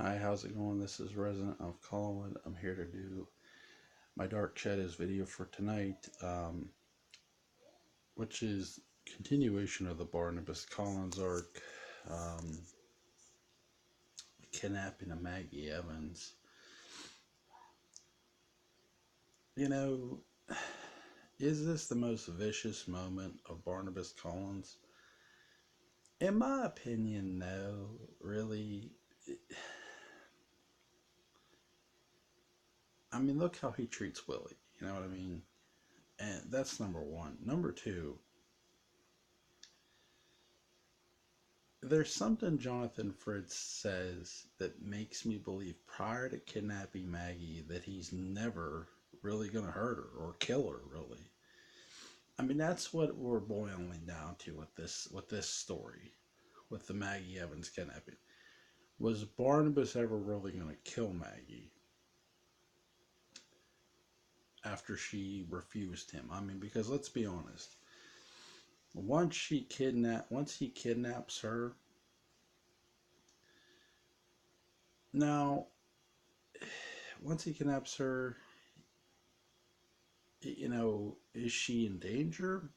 Hi, how's it going? This is Resident of Collinwood. I'm here to do my Dark Shadows video for tonight, which is continuation of the Barnabas Collins arc, um, kidnapping of Maggie Evans. You know, is this the most vicious moment of Barnabas Collins? In my opinion, no, really. I mean, look how he treats Willie. You know what I mean? And that's number one. Number two, there's something Jonathan Fritz says that makes me believe prior to kidnapping Maggie that he's never really going to hurt her or kill her, really. I mean, that's what we're boiling down to with this story, with the Maggie Evans kidnapping. Was Barnabas ever really going to kill Maggie after she refused him? I mean, because let's be honest, once he kidnaps her, now once he kidnaps her, is she in danger?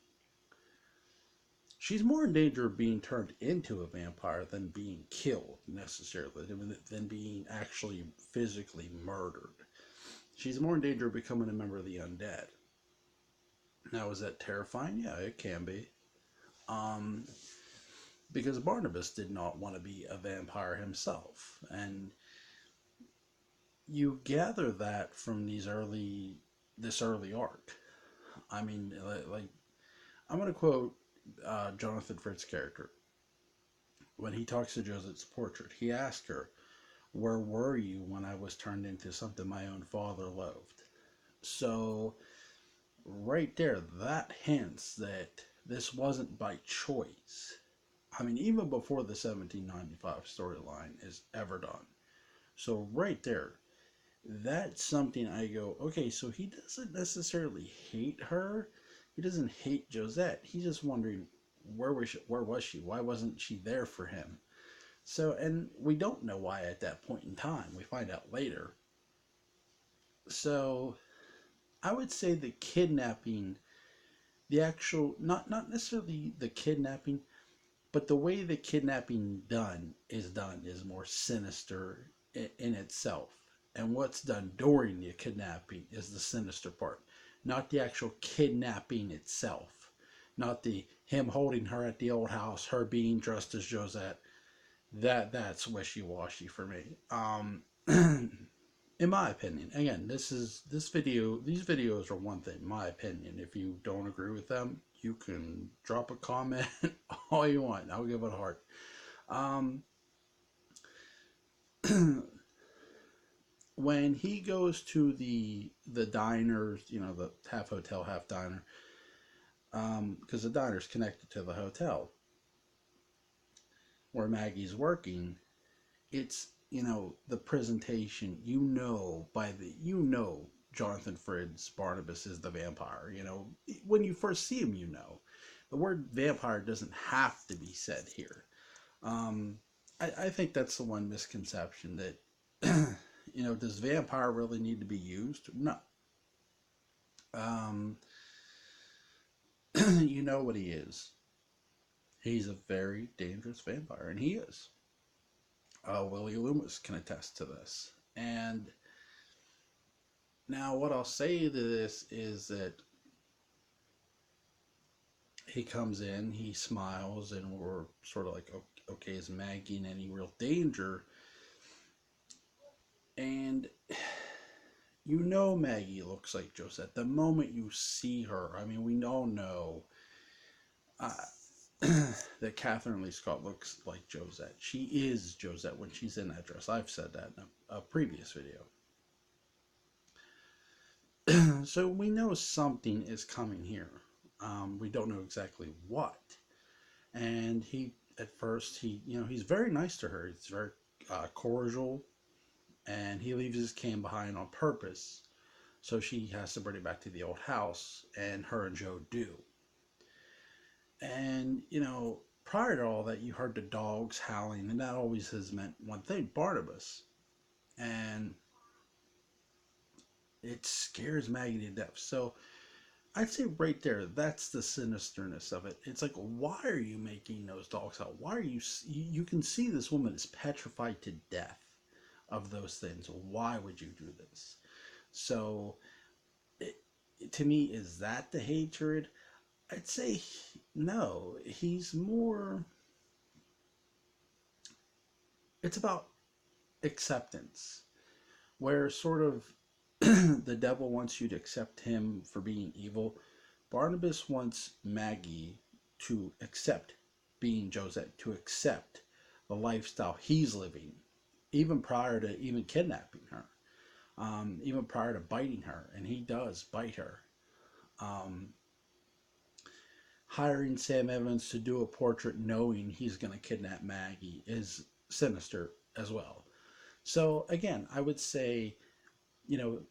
She's more in danger of being turned into a vampire than being killed necessarily, than being actually physically murdered. She's more in danger of becoming a member of the undead. Now, is that terrifying? Yeah, it can be. Um, because Barnabas did not want to be a vampire himself, and you gather that from this early arc. I mean, like I'm going to quote Jonathan Fritz's character. When he talks to Josette's portrait, he asks her, "Where were you when I was turned into something my own father loathed?" So, right there, that hints that this wasn't by choice. I mean, even before the 1795 storyline is ever done. So, right there, that's something I go, okay, so he doesn't necessarily hate her. He doesn't hate Josette. He's just wondering where was she? Why wasn't she there for him? So, and we don't know why at that point in time. We find out later. So, I would say the kidnapping, the actual, not necessarily the kidnapping, but the way the kidnapping done is more sinister in itself. And what's done during the kidnapping is the sinister part, not the actual kidnapping itself, not the him holding her at the old house, her being dressed as Josette. That's wishy washy for me. In my opinion, again, these videos are one thing. My opinion. If you don't agree with them, you can drop a comment all you want. I'll give it a heart. Um, when he goes to the diners, the half hotel, half diner, because the diner's connected to the hotel where Maggie's working. It's the presentation. Jonathan Fritz Barnabas is the vampire. When you first see him, the word vampire doesn't have to be said here. Um, I think that's the one misconception that does vampire really need to be used? No. Um, you know what he is. He's a very dangerous vampire, and he is. Willie Loomis can attest to this. And now, what I'll say to this is that he comes in, he smiles, and we're sort of like, okay, is Maggie in any real danger? And Maggie looks like Josette. The moment you see her, I mean, we all know uh, that Catherine Lee Scott looks like Josette. She is Josette when she's in that dress. I've said that in a previous video. So we know something is coming here. We don't know exactly what. And at first, he's very nice to her. He's very cordial, and he leaves his cane behind on purpose. So she has to bring it back to the old house, and her and Joe do. And, prior to all that, you heard the dogs howling, and that always has meant one thing: Barnabas. and it scares Maggie to death. So I'd say right there, that's the sinisterness of it. It's like, why are you making those dogs out? Why are you can see this woman is petrified to death of those things. Why would you do this? So, it, to me, is that the hatred? I'd say no. He's more, it's about acceptance, where sort of the devil wants you to accept him for being evil. Barnabas wants Maggie to accept being Josette, to accept the lifestyle he's living, even prior to even kidnapping her, even prior to biting her, and he does bite her. Um, Hiring Sam Evans to do a portrait knowing he's going to kidnap Maggie is sinister as well. So, again, I would say,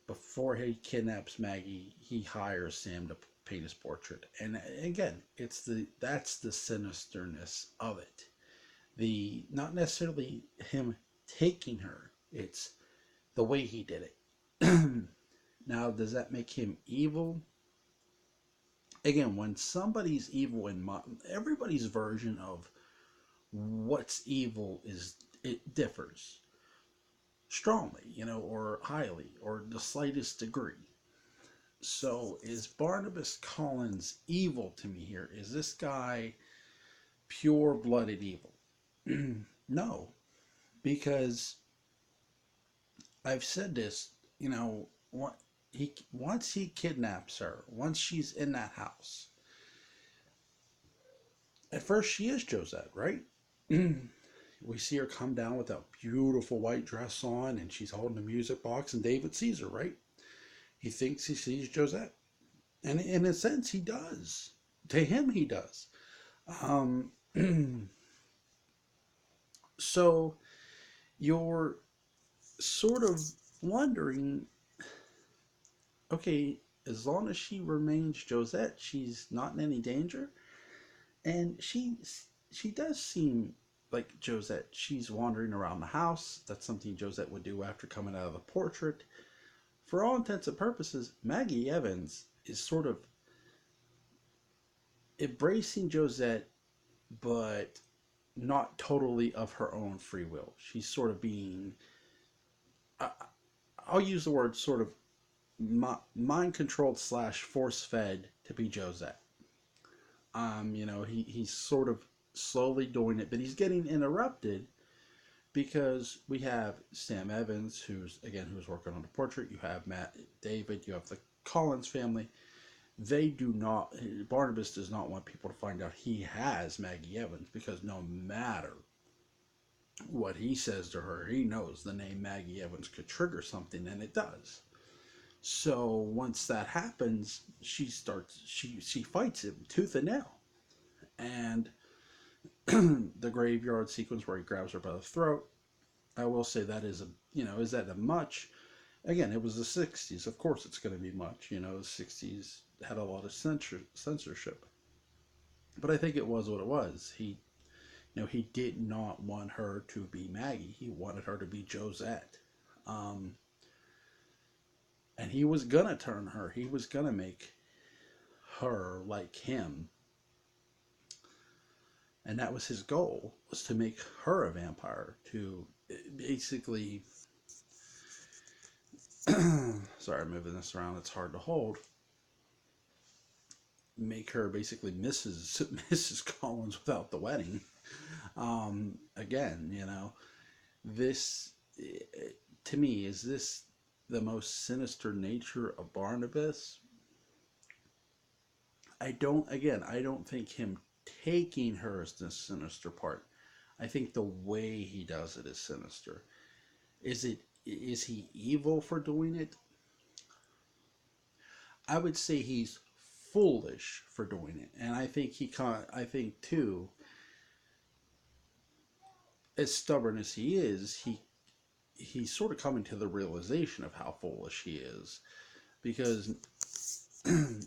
before he kidnaps Maggie, he hires Sam to paint his portrait. And again, that's the sinisterness of it. The not necessarily him taking her, it's the way he did it. Now, does that make him evil? Again, when somebody's evil everybody's version of what's evil is it differs strongly, or highly, or the slightest degree. So is Barnabas Collins evil to me here? Is this guy pure blooded evil? No, because I've said this, what he once he kidnaps her, once she's in that house. At first she is Josette, right? We see her come down with that beautiful white dress on and she's holding a music box and David sees her, right? He thinks he sees Josette. And in a sense he does. To him he does. Um, so you're sort of wondering, okay, as long as she remains Josette, she's not in any danger. And she does seem like Josette. She's wandering around the house. That's something Josette would do after coming out of the portrait. For all intents and purposes, Maggie Evans is sort of embracing Josette, but not totally of her own free will. She's sort of being, I, I'll use the word sort of mind controlled slash force fed to be Josette. He's sort of slowly doing it, but he's getting interrupted because we have Sam Evans, who's working on the portrait. You have Matt David. You have the Collins family. They do not. Barnabas does not want people to find out he has Maggie Evans because no matter what he says to her, he knows the name Maggie Evans could trigger something, and it does. So once that happens, she fights him tooth and nail, and the graveyard sequence where he grabs her by the throat. I will say that is that a much? Again, it was the '60s. Of course, it's going to be much. The '60s had a lot of censorship, but I think it was what it was. He did not want her to be Maggie. He wanted her to be Josette. Um, and he was gonna turn her. He was gonna make her like him, and that was his goal, was to make her a vampire, to basically sorry, I'm moving this around, it's hard to hold, make her basically Mrs. Collins without the wedding. Again, this, to me, is this the most sinister nature of Barnabas? I don't think him taking her is the sinister part. I think the way he does it is sinister. Is he evil for doing it? I would say he's foolish for doing it, and I think too, as stubborn as he is, he's sort of coming to the realization of how foolish he is, because at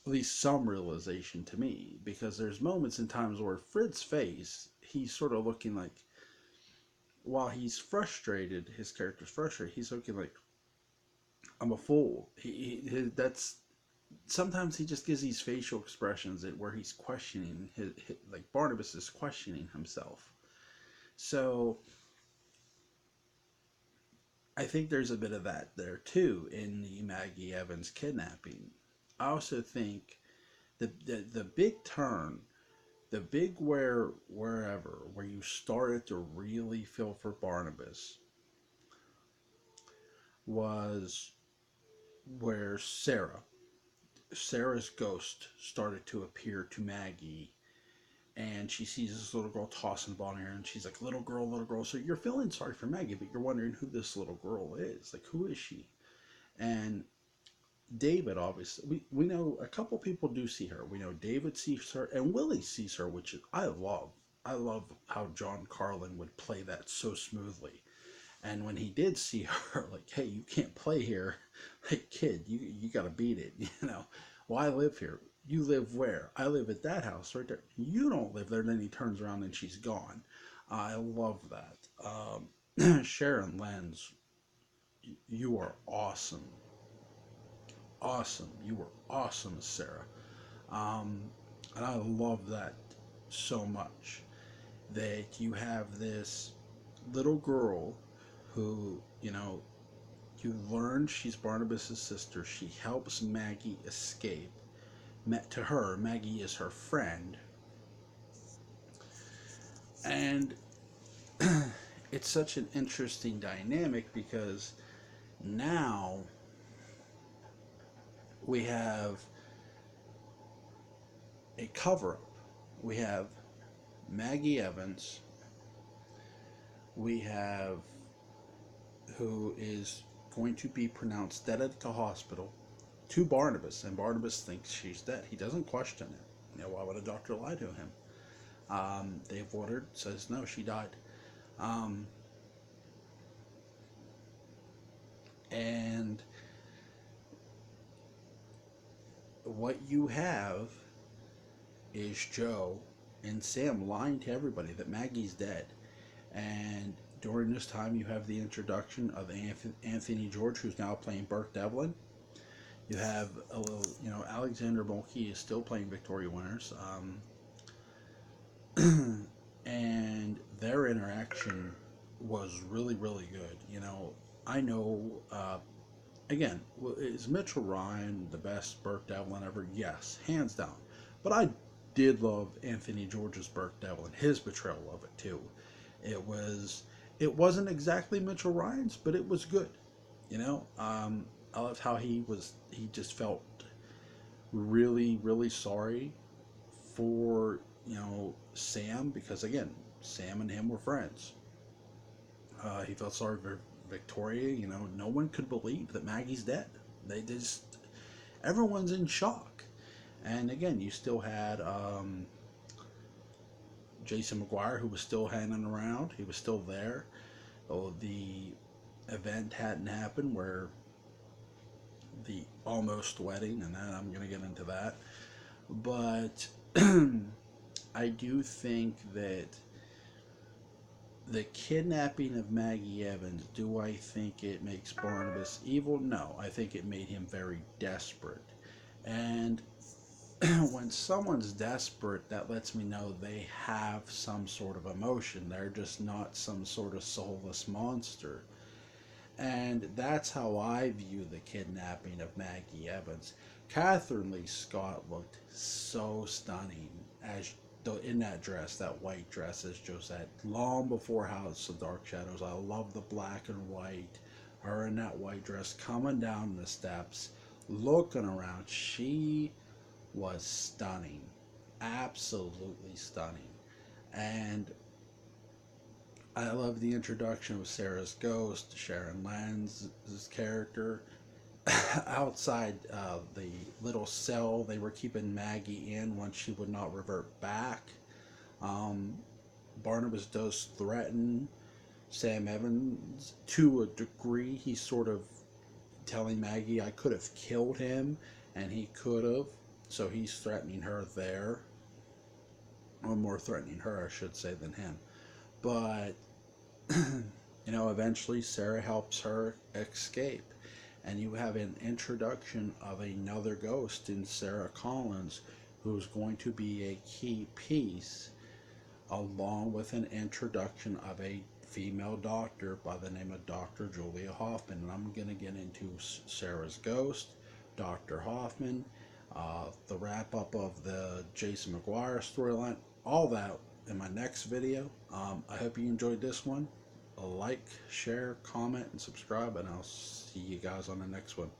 least some realization to me, because there's moments in times where Fred's face, he's sort of looking like, while he's frustrated, his character's frustrated. He's looking like, I'm a fool. That's sometimes he just gives these facial expressions where he's questioning like Barnabas is questioning himself. So I think there's a bit of that there too in the Maggie Evans kidnapping. I also think the big turn, the big wherever where you started to really feel for Barnabas was where Sarah's ghost started to appear to Maggie, and she sees this little girl tossing the ball in her, and she's like, little girl, little girl. So you're feeling sorry for Maggie, but you're wondering who this little girl is. Like, who is she? And David, obviously, we know a couple people do see her. We know David sees her, and Willie sees her, which I love. I love how John Carlin would play that so smoothly. And when he did see her, like, hey, you can't play here. Like, kid, you got to beat it. Well, I live here. You live where? I live at that house right there. You don't live there. Then he turns around and she's gone. I love that. Sharon Lenz, you are awesome. Awesome. You were awesome, Sarah. Um, and I love that so much. That you have this little girl who, you learn she's Barnabas' sister. She helps Maggie escape. To her, Maggie is her friend. And it's such an interesting dynamic because now we have a cover up. We have Maggie Evans. We have who is going to be pronounced dead at the hospital to Barnabas, and Barnabas thinks she's dead. He doesn't question it. Why would a doctor lie to him? Dave Woodard says no, she died. Um, and what you have is Joe and Sam lying to everybody that Maggie's dead. And during this time, you have the introduction of Anthony George, who's now playing Burke Devlin. You have a little, Alexander Mulkey is still playing Victoria Winters. And their interaction was really, really good. I know, again, is Mitchell Ryan the best Burke Devlin ever? Yes, hands down. But I did love Anthony George's Burke Devlin, his portrayal of it too. It was, it wasn't exactly Mitchell Ryan's, but it was good. I loved how he just felt really, really sorry for, Sam, because again, Sam and him were friends. He felt sorry for Victoria. No one could believe that Maggie's dead. They just, everyone's in shock. And again, you still had Jason McGuire, who was still hanging around. He was still there. Oh, the event hadn't happened where the almost wedding, and then I'm going to get into that. But I do think that the kidnapping of Maggie Evans, do I think it makes Barnabas evil? No, I think it made him very desperate. And when someone's desperate, that lets me know they have some sort of emotion. They're just not some sort of soulless monster. And that's how I view the kidnapping of Maggie Evans. Catherine Lee Scott looked so stunning as in that dress, that white dress, as Joe said, long before House of Dark Shadows. I love the black and white. Her in that white dress coming down the steps, looking around. She was stunning. Absolutely stunning. And I love the introduction of Sarah's ghost, Sharon Lenz's character. Outside the little cell they were keeping Maggie in once she would not revert back. Um, Barnabas does threaten Sam Evans to a degree. He's sort of telling Maggie, I could have killed him, and he could have. So he's threatening her there. Or more threatening her, I should say, than him. But Eventually Sarah helps her escape, and you have an introduction of another ghost in Sarah Collins, who's going to be a key piece, along with an introduction of a female doctor by the name of Dr. Julia Hoffman. And I'm going to get into Sarah's ghost, Dr. Hoffman, the wrap up of the Jason McGuire storyline, all that in my next video. I hope you enjoyed this one. Like, share, comment, and subscribe, and I'll see you guys on the next one.